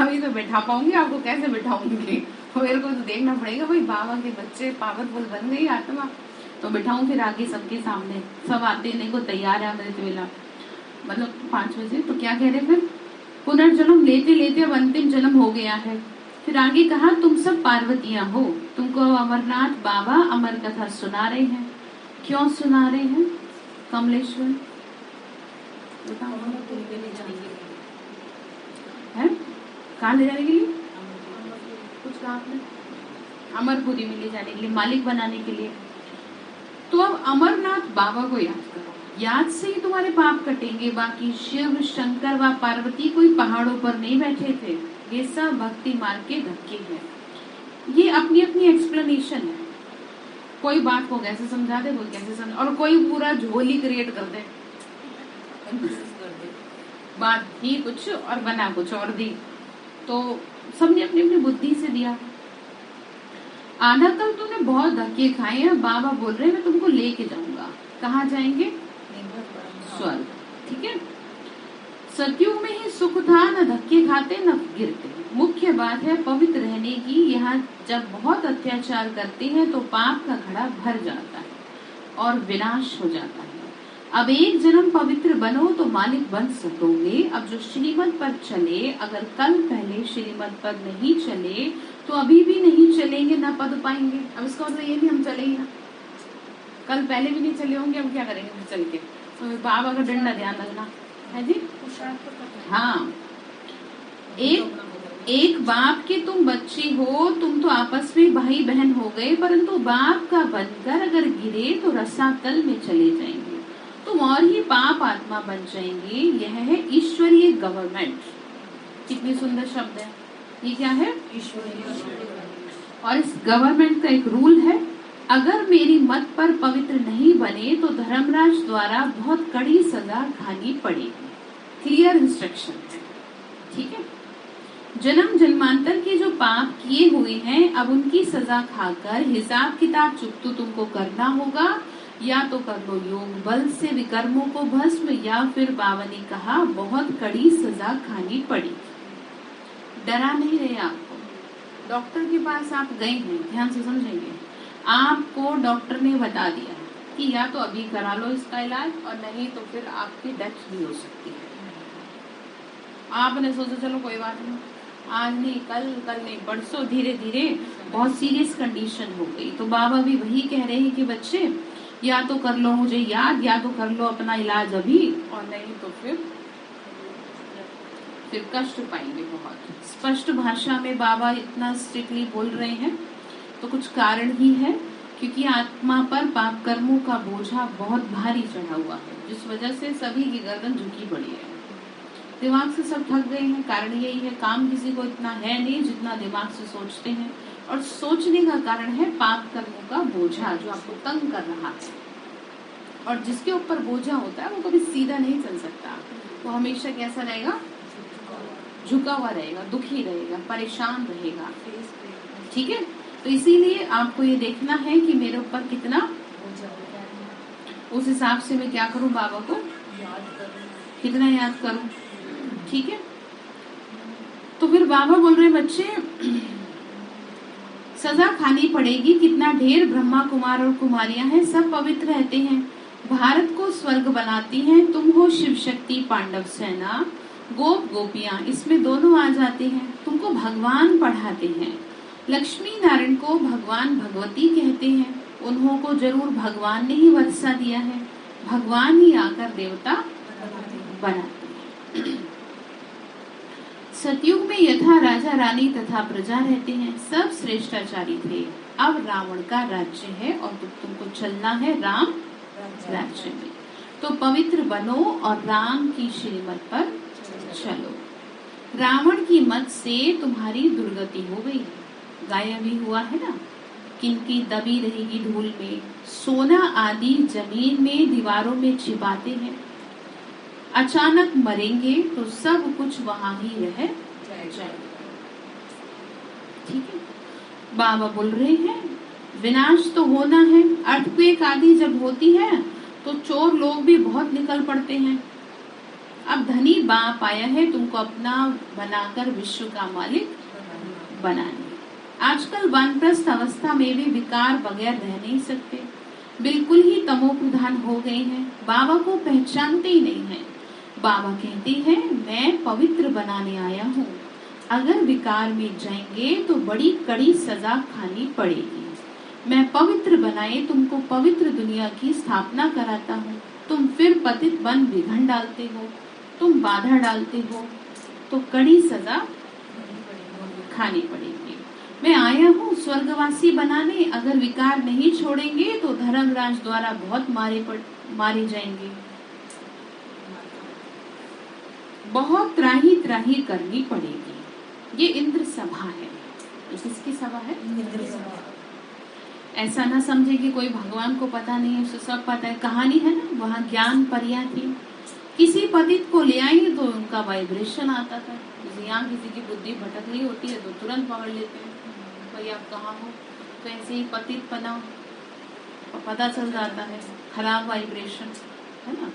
अभी तो बैठा पाऊंगी, आपको कैसे बैठाऊंगी? मेरे को तो देखना पड़ेगा भाई, बाबा के बच्चे पावरफुल बन गई आत्मा, तो बैठाऊं फिर आगे सबके सामने। सब आते नहीं को तैयार है अमृत वेला, मतलब 5 बजे। तो क्या कह रहे फिर, पुनर्जन्म लेते लेते अब अंतिम जन्म हो गया है। फिर आगे कहा तुम सब पार्वतियां हो, तुमको अमरनाथ बाबा अमर कथा सुना रहे हैं। क्यों सुना रहे हैं कमलेश्वर बताओ? है कहाँ ले जाने के लिए? कुछ कहा आपने? अमरपुरी में ले जाने के लिए, मालिक बनाने के लिए। तो अब अमरनाथ बाबा को याद करो, याद से ही तुम्हारे पाप कटेंगे। बाकी शिव शंकर व पार्वती कोई पहाड़ों पर नहीं बैठे थे, ये सब भक्ति मार्ग के धक्के हैं। ये अपनी अपनी एक्सप्लेनेशन है, कोई बात को कैसे समझा दे, कोई कैसे समझा, और कोई पूरा झोली क्रिएट कर दे, बात ही कुछ और बना कुछ और दी। तो सबने अपनी अपनी बुद्धि से दिया। आधा कल तुमने बहुत धक्के खाए हैं, बाबा बोल रहे हैं मैं तुमको लेके जाऊंगा। कहाँ जाएंगे? स्वर्ग। ठीक है, सतयुग में ही सुख था, न धक्के खाते न गिरते। मुख्य बात है पवित्र रहने की। यहाँ जब बहुत अत्याचार करते हैं तो पाप का घड़ा भर जाता है और विनाश हो जाता है। अब एक जन्म पवित्र बनो तो मालिक बन सकोगे। अब जो श्रीमत पर चले, अगर कल पहले श्रीमत पर नहीं चले तो अभी भी नहीं चलेंगे, ना पद पाएंगे। अब इसका मतलब ये नहीं हम चलेंगे ना, कल पहले भी नहीं चले होंगे, अब क्या करेंगे फिर चल के? तो बाबा का डंडा ध्यान रखना है जी। हाँ, एक बाप के तुम बच्चे हो, तुम तो आपस में भाई बहन हो गए, परंतु बाप का बनकर अगर गिरे तो रसातल में चले जाएंगे, तुम और ही पाप आत्मा बन जाएंगे। यह है ईश्वरीय गवर्नमेंट। कितनी सुंदर शब्द है ये। क्या है? ईश्वरीय। और इस गवर्नमेंट का एक रूल है, अगर मेरी मत पर पवित्र नहीं बने तो धर्मराज द्वारा बहुत कड़ी सजा खानी पड़ेगी। क्लियर इंस्ट्रक्शन है, ठीक है। जन्म जन्मांतर के जो पाप किए हुए हैं, अब उनकी सजा खाकर हिसाब किताब चुकतो तुमको करना होगा। या तो कर लो योग बल से विकर्मों को भस्म, या फिर बाबा ने कहा बहुत कड़ी सजा खानी पड़ी। डरा नहीं रहे आपको। डॉक्टर के पास आप गए हैं, ध्यान से समझेंगे, आपको डॉक्टर ने बता दिया कि या तो अभी करा लो इसका इलाज, और नहीं तो फिर आपकी डेथ भी हो सकती है। आपने सोचा चलो कोई बात नहीं, आज नहीं कल, कल नहीं परसों, धीरे धीरे बहुत सीरियस कंडीशन हो गई। तो बाबा भी वही कह रहे हैं कि बच्चे या तो कर लो मुझे याद, या तो कर लो अपना इलाज अभी, और नहीं तो फिर कष्ट पाएंगे। बहुत स्पष्ट भाषा में बाबा इतना स्ट्रिक्टली बोल रहे हैं तो कुछ कारण ही है, क्योंकि आत्मा पर पाप कर्मों का बोझा बहुत भारी चढ़ा हुआ है, जिस वजह से सभी की गर्दन झुकी पड़ी है। दिमाग से सब थक गए हैं। कारण यही है, काम किसी को इतना है नहीं जितना दिमाग से सोचते हैं, और सोचने का कारण है पाप कर्मों का बोझा जो आपको तंग कर रहा है। और जिसके ऊपर बोझा होता है वो कभी सीधा नहीं चल सकता, वो हमेशा कैसा रहेगा? झुका हुआ रहेगा, दुखी रहेगा, परेशान रहेगा। ठीक है, तो इसीलिए आपको ये देखना है कि मेरे ऊपर कितना, उस हिसाब से मैं क्या करूं, बाबा को कितना याद करूं। ठीक है, तो फिर बाबा बोल रहे बच्चे सजा खानी पड़ेगी। कितना ढेर ब्रह्मा कुमार और कुमारियां हैं, सब पवित्र रहते हैं, भारत को स्वर्ग बनाती हैं। तुम हो शिव शक्ति पांडव सेना, गोप गोपियां, इसमें दोनों आ जाते हैं। तुमको भगवान पढ़ाते हैं। लक्ष्मी नारायण को भगवान भगवती कहते हैं, उन्हों को जरूर भगवान ने ही वर्षा दिया है, भगवान ही आकर देवता बनाते हैं। सतयुग में यथा राजा रानी तथा प्रजा रहते हैं, सब श्रेष्ठाचारी थे। अब रावण का राज्य है और तुमको चलना है राम राज्य में। तो पवित्र बनो और राम की श्रीमत पर चलो। रावण की मत से तुम्हारी दुर्गति हो गई, गायब भी हुआ है ना। किनकी दबी रहेगी धूल में, सोना आदि जमीन में दीवारों में छिपाते हैं। अचानक मरेंगे तो सब कुछ वहां ही रह जाएगा। ठीक है, बाबा बोल रहे हैं विनाश तो होना है। अर्थक्वेक आदि जब होती है तो चोर लोग भी बहुत निकल पड़ते हैं। अब धनी बाप आया है तुमको अपना बनाकर विश्व का मालिक बनाने। आजकल वानप्रस्थ अवस्था में भी विकार बगैर रह नहीं सकते, बिल्कुल ही तमो प्रधान हो गए हैं, बाबा को पहचानते ही नहीं है। बाबा कहते हैं मैं पवित्र बनाने आया हूँ, अगर विकार में जाएंगे तो बड़ी कड़ी सजा खानी पड़ेगी। मैं पवित्र बनाए तुमको पवित्र दुनिया की स्थापना कराता हूँ, तुम फिर पतित बन विघन डालते हो, तुम बाधा डालते हो तो कड़ी सजा खानी पड़ेगी। मैं आया हूँ स्वर्गवासी बनाने, अगर विकार नहीं छोड़ेंगे तो धर्मराज द्वारा बहुत मारे जाएंगे। बहुत त्राही त्राही करनी पड़ेगी। ये इंद्र सभा है। तो किसकी सभा है? इंद्र सभा। ऐसा ना समझे कि कोई भगवान को पता नहीं है, उसे सब पता है। कहानी है ना, वहाँ ज्ञान परियां थी, किसी पतित को ले आई तो उनका वाइब्रेशन आता था। यहाँ किसी की बुद्धि भटक रही होती है तो तुरंत पकड़ लेते हैं, भाई आप कहाँ हो। तो ऐसे ही पतित पना पता चल जाता है, खराब वाइब्रेशन है ना।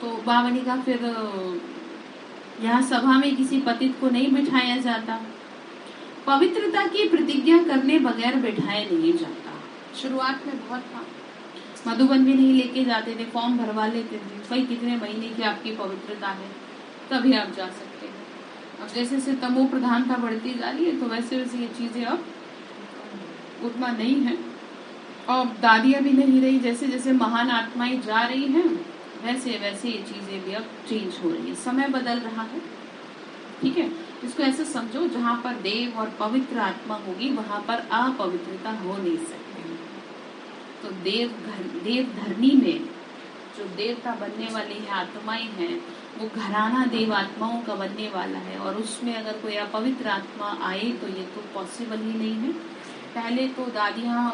तो बाबा ने कहा फिर यहाँ सभा में किसी पतित को नहीं बिठाया जाता, पवित्रता की प्रतिज्ञा करने बगैर बिठाया नहीं जाता। शुरुआत में बहुत था, मधुबन भी नहीं लेके जाते थे, फॉर्म भरवा लेते थे, भाई कितने महीने की आपकी पवित्रता है तभी आप जा सकते हैं। अब जैसे जैसे तमो प्रधानता बढ़ती जा रही है तो वैसे वैसे ये चीजें अब उतना नहीं है, और दादियां भी नहीं रही, जैसे जैसे महान आत्माएं जा रही हैं वैसे वैसे ये चीजें भी अब चेंज हो रही है, समय बदल रहा है। ठीक है, इसको ऐसे समझो, जहाँ पर देव और पवित्र आत्मा होगी वहां पर अपवित्रता हो नहीं सकती। तो देव धरनी में जो देवता बनने वाली है आत्माएं हैं वो घराना देव आत्माओं का बनने वाला है, और उसमें अगर कोई अपवित्र आत्मा आए तो ये तो पॉसिबल ही नहीं है। पहले तो दादियां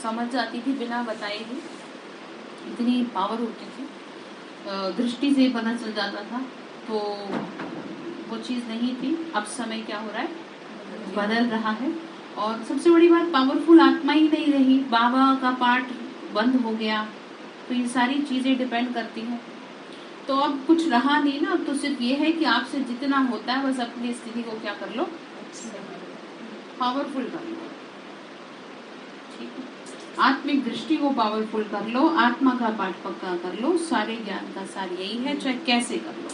समझ जाती थी बिना बताए ही, इतनी पावर होती थी, दृष्टि से पता चल जाता था, तो वो चीज नहीं थी। अब समय क्या हो रहा है, बदल रहा है। और सबसे बड़ी बात, पावरफुल आत्मा ही नहीं रही, बाबा का पाठ बंद हो गया, तो ये सारी चीजें डिपेंड करती हैं। तो अब कुछ रहा नहीं ना, अब तो सिर्फ ये है कि आपसे जितना होता है बस अपनी स्थिति को क्या कर लो, पावरफुल कर लो। ठीक है, आत्मिक दृष्टि को पावरफुल कर लो, आत्मा का पाठ पक्का कर लो। सारे ज्ञान का सार यही है, चाहे कैसे कर लो,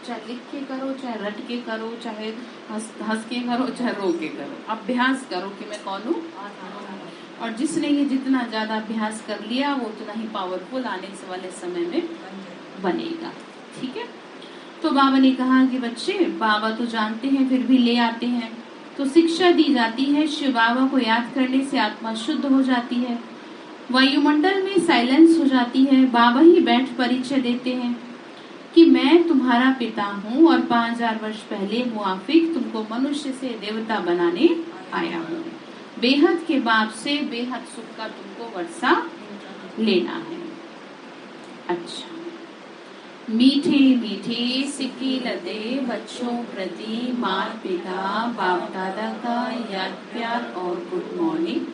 चाहे लिख के करो, चाहे रट के करो, चाहे हंस के करो, चाहे रो के करो, अभ्यास करो कि मैं कौन हूँ। और जिसने ये जितना ज्यादा अभ्यास कर लिया वो उतना ही पावरफुल आने से वाले समय में बनेगा। ठीक है, तो बाबा ने कहा कि बच्चे, बाबा तो जानते हैं फिर भी ले आते हैं, तो शिक्षा दी जाती है, शिव बाबा को याद करने से आत्मा शुद्ध हो जाती है, वायुमंडल में साइलेंस हो जाती है। बाबा ही बैठ परिचय देते हैं कि मैं तुम्हारा पिता हूँ और 5000 वर्ष पहले मुआफिक तुमको मनुष्य से देवता बनाने आया हूँ। बेहद के बाप से बेहद सुख का तुमको वर्षा लेना है। अच्छा, मीठे मीठे सिक्के लदे बच्चों प्रति माता पिता बाप दादा का याद प्यार और गुड मॉर्निंग।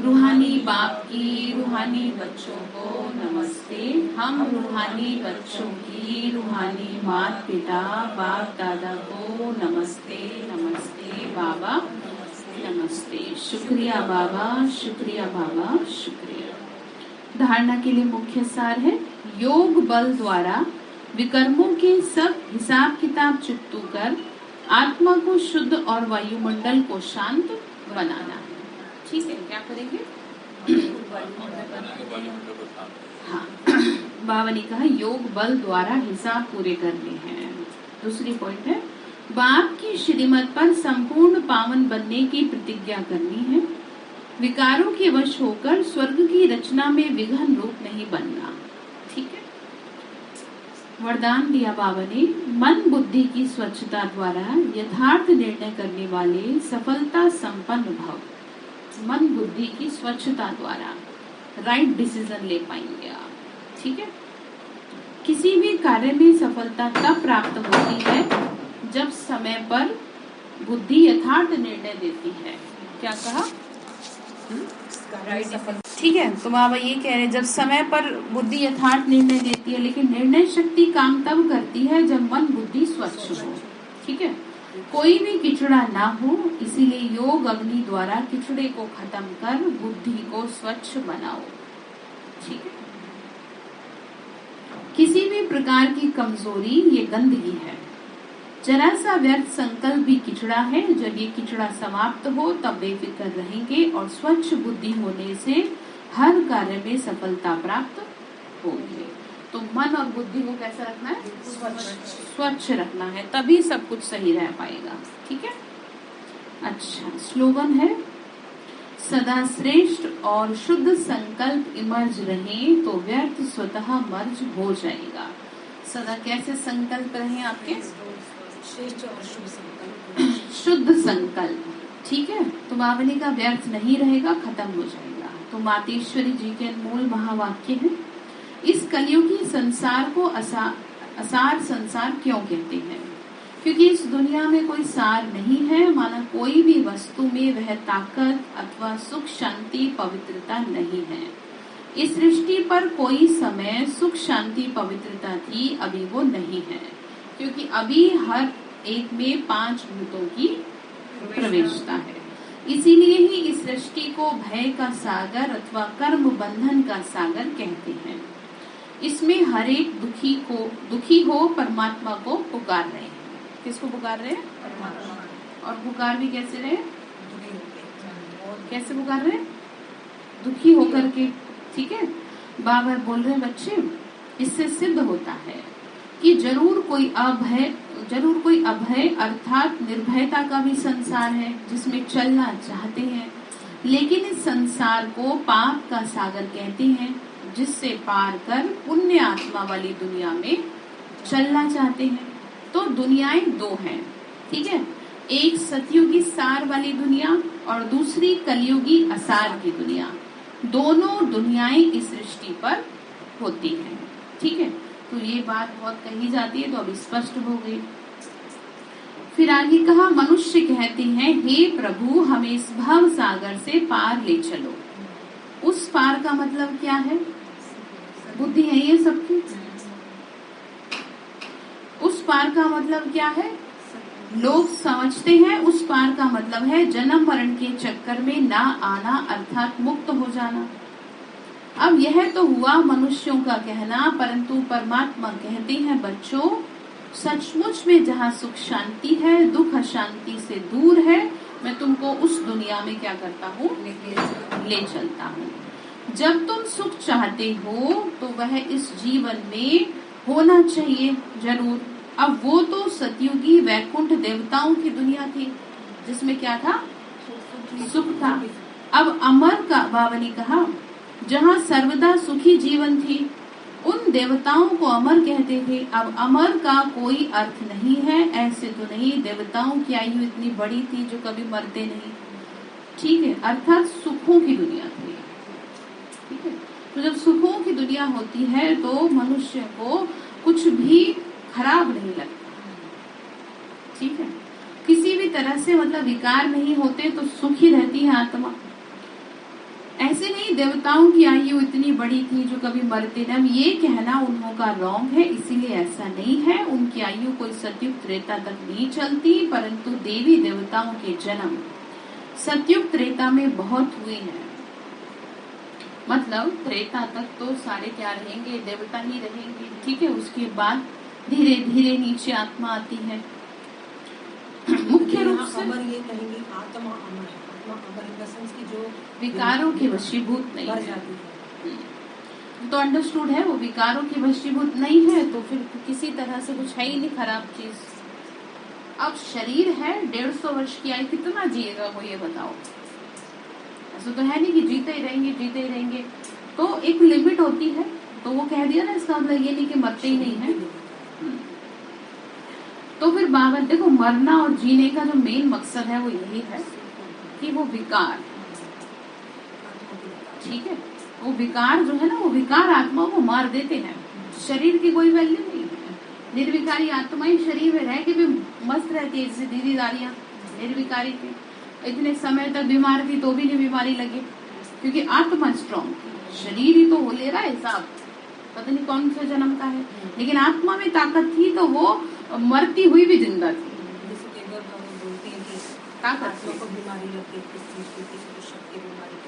रूहानी बाप की रूहानी बच्चों को नमस्ते। हम रूहानी बच्चों की रूहानी माता पिता बाप दादा को नमस्ते। नमस्ते बाबा, नमस्ते। शुक्रिया बाबा, शुक्रिया बाबा, शुक्रिया। धारणा के लिए मुख्य सार है, योग बल द्वारा विकर्मों के सब हिसाब किताब चुकतू कर आत्मा को शुद्ध और वायुमंडल को शांत बनाना है। ठीक है, क्या करेंगे? हाँ, बाबा ने कहा योग बल द्वारा हिसाब पूरे करने हैं। दूसरी पॉइंट है, बाप की श्रीमत पर संपूर्ण पावन बनने की प्रतिज्ञा करनी है। विकारों के वश होकर स्वर्ग की रचना में विघ्न रूप नहीं बनना। ठीक है, वरदान दिया बाबा ने, मन बुद्धि की स्वच्छता द्वारा यथार्थ निर्णय करने वाले सफलता संपन्न भव। मन बुद्धि की स्वच्छता द्वारा राइट डिसीजन ले पाएंगे आप। ठीक है, किसी भी कार्य में सफलता तब प्राप्त होती है जब समय पर बुद्धि यथार्थ निर्णय देती है। क्या कहा? ठीक है, तो बाबा ये कह रहे हैं, जब समय पर बुद्धि यथार्थ निर्णय देती है, लेकिन निर्णय शक्ति काम तब करती है जब मन बुद्धि स्वच्छ हो। ठीक है, कोई भी किचड़ा ना हो, इसीलिए योग अग्नि द्वारा किचड़े को खत्म कर बुद्धि को स्वच्छ बनाओ। ठीक है, किसी भी प्रकार की कमजोरी ये गंदगी है, जरा सा व्यर्थ संकल्प भी किचड़ा है। जब ये किचड़ा समाप्त हो तब बेफिक्र रहेंगे और स्वच्छ बुद्धि होने से हर कार्य में सफलता प्राप्त होगी। तो मन और बुद्धि को कैसा रखना है? स्वच्छ रखना है, तभी सब कुछ सही रह पाएगा। ठीक है, अच्छा, स्लोगन है, सदा श्रेष्ठ और शुद्ध संकल्प इमर्ज रहे तो व्यर्थ स्वतः मर्ज हो जाएगा। सदा कैसे संकल्प रहे आपके? श्रेष्ठ और शुभ संकल्प, शुद्ध संकल्प। ठीक है, तो बावली का व्यर्थ नहीं रहेगा, खत्म हो जाएगा। तो मातेश्वरी जी के अनमोल महावाक्य है, इस कलयुगी संसार को असार संसार क्यों कहते हैं? क्योंकि इस दुनिया में कोई सार नहीं है, माना कोई भी वस्तु में वह ताकत अथवा सुख शांति पवित्रता नहीं है। इस सृष्टि पर कोई समय सुख शांति पवित्रता थी, अभी वो नहीं है, क्योंकि अभी हर एक में 5 भूतों की प्रवेशता है। इसीलिए ही इस सृष्टि को भय का सागर अथवा कर्म बंधन का सागर कहते हैं। इसमें हर एक दुखी हो परमात्मा को पुकार रहे हैं। किसको पुकार रहे हैं? परमात्मा। और पुकार भी कैसे रहे? कैसे पुकार रहे? दुखी होकर के। ठीक है, बाबा बोल रहे बच्चे, इससे सिद्ध होता है कि जरूर कोई अभय अर्थात निर्भयता का भी संसार है जिसमें चलना चाहते हैं, लेकिन इस संसार को पाप का सागर कहते हैं जिससे पार कर पुण्य आत्मा वाली दुनिया में चलना चाहते हैं। तो दुनियाएं दो हैं, ठीक है, एक सतयुगी सार वाली दुनिया और दूसरी कलयुगी असार की दुनिया। दोनों दुनियाएं इस सृष्टि पर होती हैं। ठीक है, तो ये बात बहुत कही जाती है, तो अब स्पष्ट हो गई। फिर आगे कहा, मनुष्य कहते हैं, हे प्रभु हमें इस भव सागर से पार ले चलो। उस पार का मतलब क्या है? बुद्धि है ये सबकी। उस पार का मतलब क्या है? लोग समझते हैं उस पार का मतलब है जन्म मरण के चक्कर में ना आना अर्थात मुक्त हो जाना। अब यह तो हुआ मनुष्यों का कहना, परंतु परमात्मा कहते हैं बच्चों, सचमुच में जहाँ सुख शांति है, दुख अशांति से दूर है, मैं तुमको उस दुनिया में क्या करता हूँ? ले चलता हूँ। जब तुम सुख चाहते हो तो वह इस जीवन में होना चाहिए जरूर। अब वो तो सतयुगी वैकुंठ देवताओं की दुनिया थी जिसमें क्या था? सुख था। अब अमर का बाबा ने कहा, जहाँ सर्वदा सुखी जीवन थी, उन देवताओं को अमर कहते थे। अब अमर का कोई अर्थ नहीं है, ऐसे तो नहीं, देवताओं की आयु इतनी बड़ी थी जो कभी मरते नहीं। ठीक है, अर्थात सुखों की दुनिया थी। ठीक है, तो जब सुखों की दुनिया होती है तो मनुष्य को कुछ भी खराब नहीं लगता। ठीक है, किसी भी तरह से मतलब विकार नहीं होते, तो सुखी रहती है आत्मा। ऐसे नहीं देवताओं की आयु इतनी बड़ी थी जो कभी मरते नहीं, ये कहना उन्हों का रॉन्ग है, इसीलिए ऐसा नहीं है। उनकी आयु कोई सतयुग त्रेता तक नहीं चलती, परंतु देवी देवताओं के जन्म सतयुग त्रेता में बहुत हुए हैं। मतलब त्रेता तक तो सारे क्या रहेंगे? देवता ही रहेंगे। ठीक है, उसके बाद धीरे धीरे नीचे आत्मा आती है। मुख्य रूप से अमर ये कहेंगे, आत्मा अमर है। आत्मा अमर इन द सेंस की जो विकारों के वशीभूत नहीं है, तो अंडरस्टूड है, वो विकारों की वशीभूत नहीं है, तो फिर किसी तरह से कुछ है ही नहीं खराब चीज। अब शरीर है 150 वर्ष की आयु, कितना जिएगा वो ये बताओ? ऐसा तो है नहीं कि जीते ही रहेंगे, तो एक लिमिट होती है। तो वो कह दिया ना, इसका मतलब ये नहीं कि मरते ही नहीं है। तो फिर बाबा देखो, मरना और जीने का जो मेन मकसद है वो यही है कि वो विकार, ठीक है, वो विकार जो है ना, वो विकार आत्मा को मार देते हैं। शरीर की कोई वैल्यू नहीं है। निर्विकारी आत्मा ही शरीर में रह के भी मस्त रहती है, जैसे दीदी दारियां निर्विकारी थी, इतने समय तक बीमार थी तो भी नहीं बीमारी लगी, क्योंकि आत्मा स्ट्रॉन्ग थी। शरीर ही तो हो ले रहा है हिसाब, पता नहीं कौन से जन्म का है, लेकिन आत्मा में ताकत थी तो वो मरती हुई भी जिंदा थी।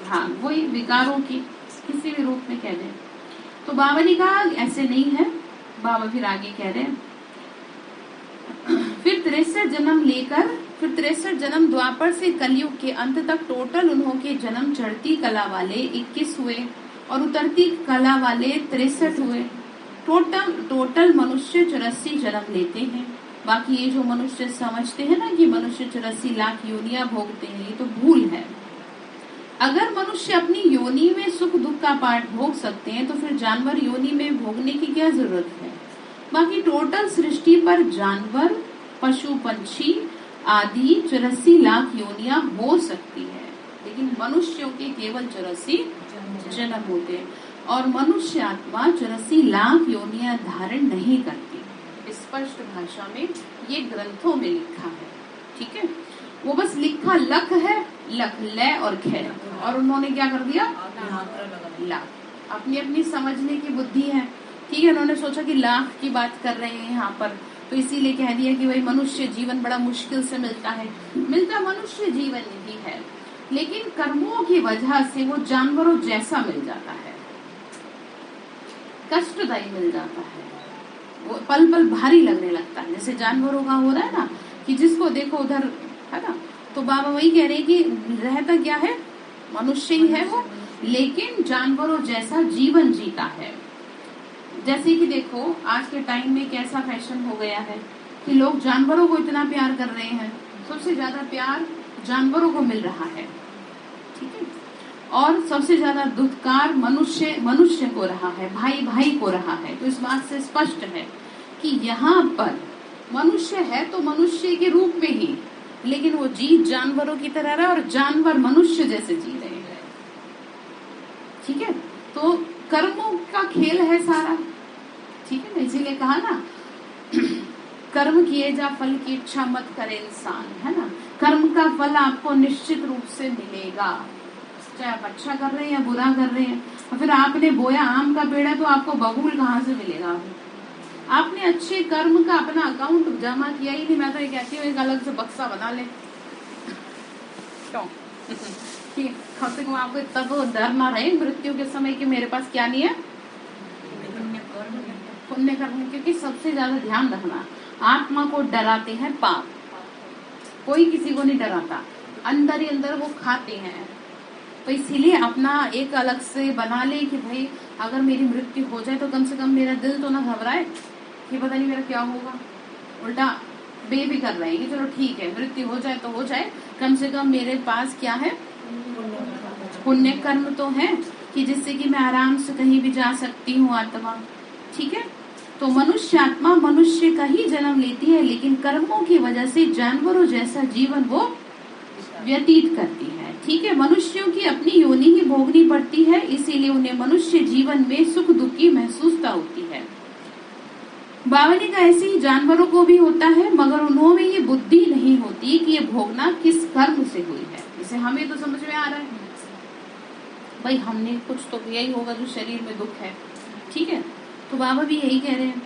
हाँ, वही विकारों की किसी भी रूप में कह दें। तो बाबा ने कहा ऐसे नहीं है। बाबा फिर आगे कह रहे हैं, फिर 63 जन्म द्वापर से कलयुग के अंत तक टोटल उन्हों के जन्म चढ़ती कला वाले 21 हुए और उतरती कला वाले 63 हुए। टोटल मनुष्य 84 जन्म लेते हैं। बाकी ये जो मनुष्य समझते हैं ना कि मनुष्य 84 लाख योनियां भोगते हैं, ये तो भूल है। अगर मनुष्य अपनी योनि में सुख दुख का पाठ भोग सकते हैं तो फिर जानवर योनि में भोगने की क्या जरूरत है? बाकी टोटल सृष्टि पर जानवर, पशु, पंछी आदि 84 लाख योनियां हो सकती है, लेकिन मनुष्यों के केवल 84 जन्म होते हैं और मनुष्य आत्मा 84 लाख योनियां धारण नहीं करती। स्पष्ट भाषा में ये ग्रंथों में लिखा है। ठीक है, वो बस लिखा लख है, लख लय और खे, और उन्होंने क्या कर दिया? लाख। अपनी अपनी समझने की बुद्धि है। ठीक है, उन्होंने सोचा कि लाख की बात कर रहे हैं यहाँ पर, तो इसीलिए कह दिया कि भाई मनुष्य जीवन बड़ा मुश्किल से मिलता है। मनुष्य जीवन ही है, लेकिन कर्मों की वजह से वो जानवरों जैसा मिल जाता है, कष्टदायी मिल जाता है, वो पल पल भारी लगने लगता है। जैसे जानवरों का हो रहा है ना कि जिसको देखो उधर, है ना। तो बाबा वही कह रहे हैं कि रहता क्या है, मनुष्य ही है वो, लेकिन जानवरों जैसा जीवन जीता है। जैसे कि देखो आज के टाइम में कैसा फैशन हो गया है कि लोग जानवरों को इतना प्यार कर रहे हैं, सबसे ज्यादा प्यार जानवरों को मिल रहा है, ठीक है। और सबसे ज्यादा दुष्कार मनुष्य को रहा है, भाई भाई को रहा है। तो इस बात से स्पष्ट है कि यहाँ पर मनुष्य है तो मनुष्य के रूप में ही, लेकिन वो जीव जानवरों की तरह रहा और जानवर मनुष्य जैसे जी रहे हैं, ठीक है। तो कर्मों का खेल है सारा, ठीक है ना। इसीलिए कहा ना कर्म किए जा फल की इच्छा मत करे इंसान, है ना। कर्म का फल आपको निश्चित रूप से मिलेगा, चाहे आप अच्छा कर रहे हैं या बुरा कर रहे हैं। और फिर आपने बोया आम का पेड़ है तो आपको बबूल कहाँ से मिलेगा। आपने अच्छे कर्म का अपना अकाउंट जमा किया ही नहीं। मैं तो ये कहती हूँ एक अलग से बक्सा बना ले, क्यों कि कम से कम आपको तब डर ना रहे मृत्यु के समय कि मेरे पास क्या नहीं है, पुण्य कर्म। क्योंकि सबसे ज्यादा ध्यान रखना, आत्मा को डराते हैं पाप, कोई किसी को नहीं डराता, अंदर ही अंदर वो खाते हैं। तो इसीलिए अपना एक अलग से बना ले कि भाई अगर मेरी मृत्यु हो जाए तो कम से कम मेरा दिल तो ना घबराए कि पता नहीं मेरा क्या होगा। उल्टा बेफिक्र रहे कि चलो ठीक है, मृत्यु हो जाए तो हो जाए, कम से कम मेरे पास क्या है, पुण्य कर्म तो है कि जिससे कि मैं आराम से कहीं भी जा सकती हूँ आत्मा, ठीक है। तो मनुष्य आत्मा मनुष्य का ही जन्म लेती है, लेकिन कर्मों की वजह से जानवरों जैसा जीवन वो व्यतीत करती है, ठीक है। मनुष्यों की अपनी योनि ही भोगनी पड़ती है, इसीलिए उन्हें मनुष्य जीवन में सुख दुख की महसूसता होती है। बाबा ने कहा ऐसे ही जानवरों को भी होता है, मगर उन्होंने ये बुद्धि नहीं होती कि ये भोगना किस कर्म से हुई है। जैसे हमें तो समझ में आ रहा है भाई हमने कुछ तो किया ही होगा जो शरीर में दुख है, ठीक है। तो बाबा भी यही कह रहे हैं,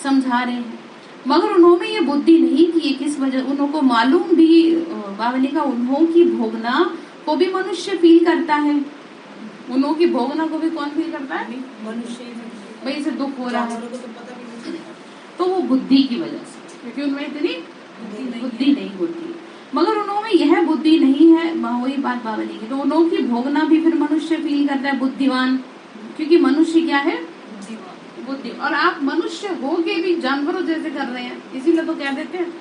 समझा रहे हैं, मगर उन्होंने ये बुद्धि नहीं कि ये किस वजह, उनको मालूम भी। बाबा ने कहा उन्हों की भोगना को भी मनुष्य फील करता है। उन्हों की भोगना को भी कौन फील करता है, मनुष्य। भाई इसे दुख हो रहा है तो वो बुद्धि की वजह से, क्योंकि उनमें इतनी बुद्धि नहीं होती। मगर उन्होंने यह बुद्धि नहीं है, वही बात बाबा ने की। तो उन्हों की भोगना भी फिर मनुष्य फील करता है, बुद्धिवान, क्योंकि मनुष्य क्या है, बुद्धि। और आप मनुष्य हो के भी जानवरों जैसे कर रहे हैं, इसीलिए तो कह देते हैं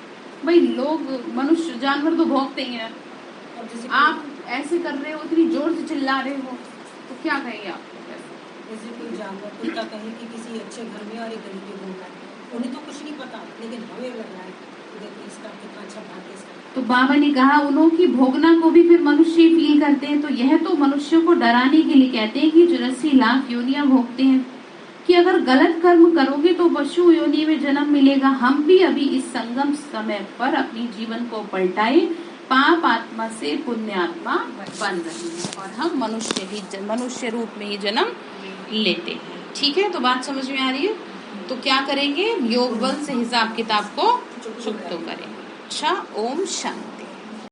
भाई लोग मनुष्य, जानवर तो भोगते ही हैं। आप ऐसे कर रहे हो, इतनी जोर से चिल्ला रहे हो, तो क्या कहेंगे आप। जैसे कोई जानवर कोई का कहे कि किसी अच्छे घर में और एक गरीब में घूम रहा है, उन्हें तो कुछ नहीं पता, लेकिन हमें लग रहा है देखिए इसका कितना अच्छा भाग्य इसका। तो बाबा ने कहा उन्हों की भोगना को भी फिर मनुष्य फील करते हैं। तो यह तो मनुष्य को डराने के लिए कहते हैं कि 84 लाख योनियां भोगते हैं, कि अगर गलत कर्म करोगे तो पशु योनि में जन्म मिलेगा। हम भी अभी इस संगम समय पर अपनी जीवन को पलटाए, पाप आत्मा से पुण्य आत्मा बन रहे हैं और हम मनुष्य रूप में ही जन्म लेते हैं, ठीक है। तो बात समझ में आ रही है। तो क्या करेंगे, योग बल से हिसाब किताब को चुप तो करें। अच्छा, ओम शांति।